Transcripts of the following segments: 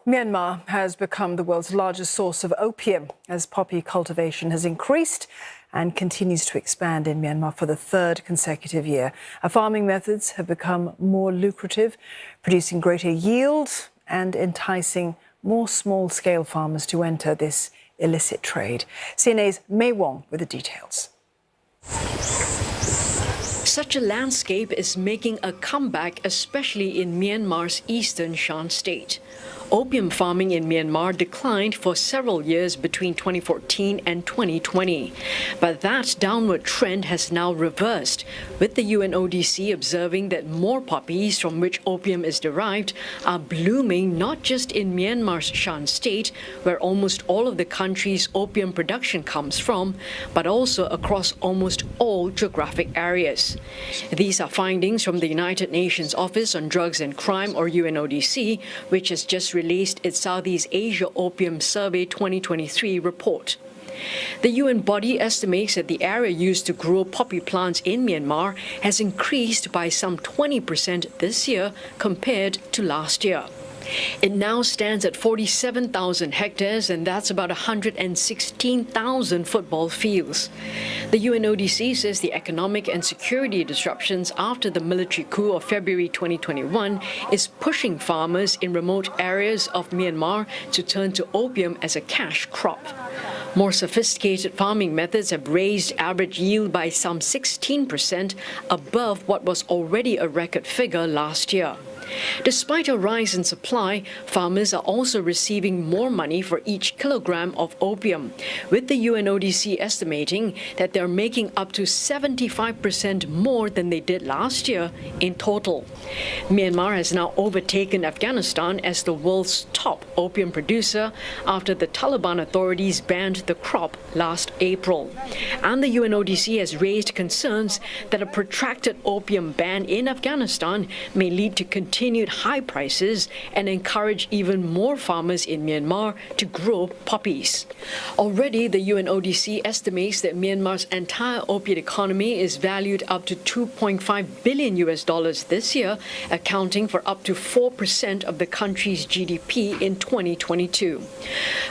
Myanmar has become the world's largest source of opium as poppy cultivation has increased and continues to expand in Myanmar for the third consecutive year. Our farming methods have become more lucrative, producing greater yield and enticing more small-scale farmers to enter this illicit trade. CNA's Wong with the details. Such a landscape is making a comeback, especially in Myanmar's eastern Shan state. Opium farming in Myanmar declined for several years between 2014 and 2020. But that downward trend has now reversed, with the UNODC observing that more poppies from which opium is derived are blooming not just in Myanmar's Shan state, where almost all of the country's opium production comes from, but also across almost all geographic areas. These are findings from the United Nations Office on Drugs and Crime, or UNODC, which has just released its Southeast Asia Opium Survey 2023 report. The UN body estimates that the area used to grow poppy plants in Myanmar has increased by some 20% this year compared to last year. It now stands at 47,000 hectares, and that's about 116,000 football fields. The UNODC says the economic and security disruptions after the military coup of February 2021 is pushing farmers in remote areas of Myanmar to turn to opium as a cash crop. More sophisticated farming methods have raised average yield by some 16% above what was already a record figure last year. Despite a rise in supply, farmers are also receiving more money for each kilogram of opium, with the UNODC estimating that they're making up to 75% more than they did last year in total. Myanmar has now overtaken Afghanistan as the world's top opium producer after the Taliban authorities banned the crop last April. And the UNODC has raised concerns that a protracted opium ban in Afghanistan may lead to continued high prices and encourage even more farmers in Myanmar to grow poppies. Already, the UNODC estimates that Myanmar's entire opiate economy is valued up to $2.5 billion this year, accounting for up to 4% of the country's GDP in 2022.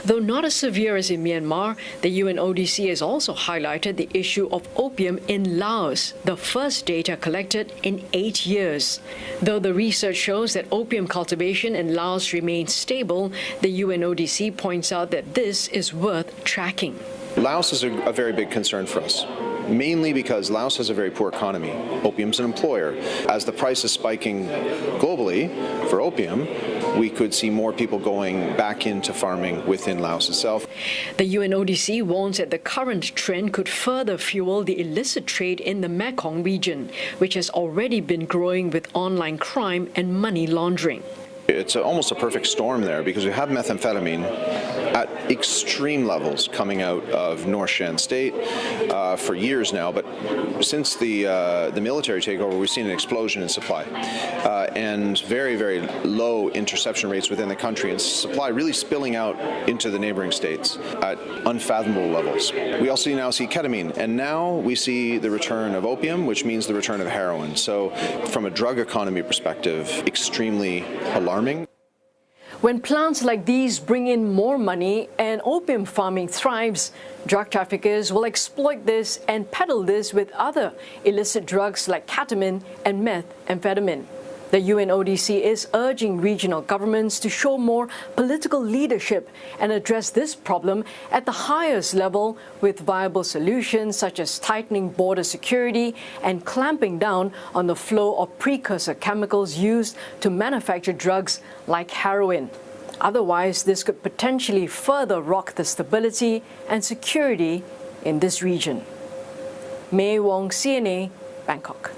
Though not as severe as in Myanmar, the UNODC has also highlighted the issue of opium in Laos, the first data collected in 8 years. Though the research shows that opium cultivation in Laos remains stable, the UNODC points out that this is worth tracking. Laos is a very big concern for us, mainly because Laos has a very poor economy. Opium's an employer. As the price is spiking globally for opium, we could see more people going back into farming within Laos itself. The UNODC warns that the current trend could further fuel the illicit trade in the Mekong region, which has already been growing with online crime and money laundering. It's almost a perfect storm there because we have methamphetamine at extreme levels coming out of North Shan State for years now, but since the military takeover, we've seen an explosion in supply and very, very low interception rates within the country, and supply really spilling out into the neighboring states at unfathomable levels. We also now see ketamine, and now we see the return of opium, which means the return of heroin. So from a drug economy perspective, extremely alarming. When plants like these bring in more money and opium farming thrives, drug traffickers will exploit this and peddle this with other illicit drugs like ketamine and methamphetamine. The UNODC is urging regional governments to show more political leadership and address this problem at the highest level with viable solutions such as tightening border security and clamping down on the flow of precursor chemicals used to manufacture drugs like heroin. Otherwise, this could potentially further rock the stability and security in this region. Wong, CNA, Bangkok.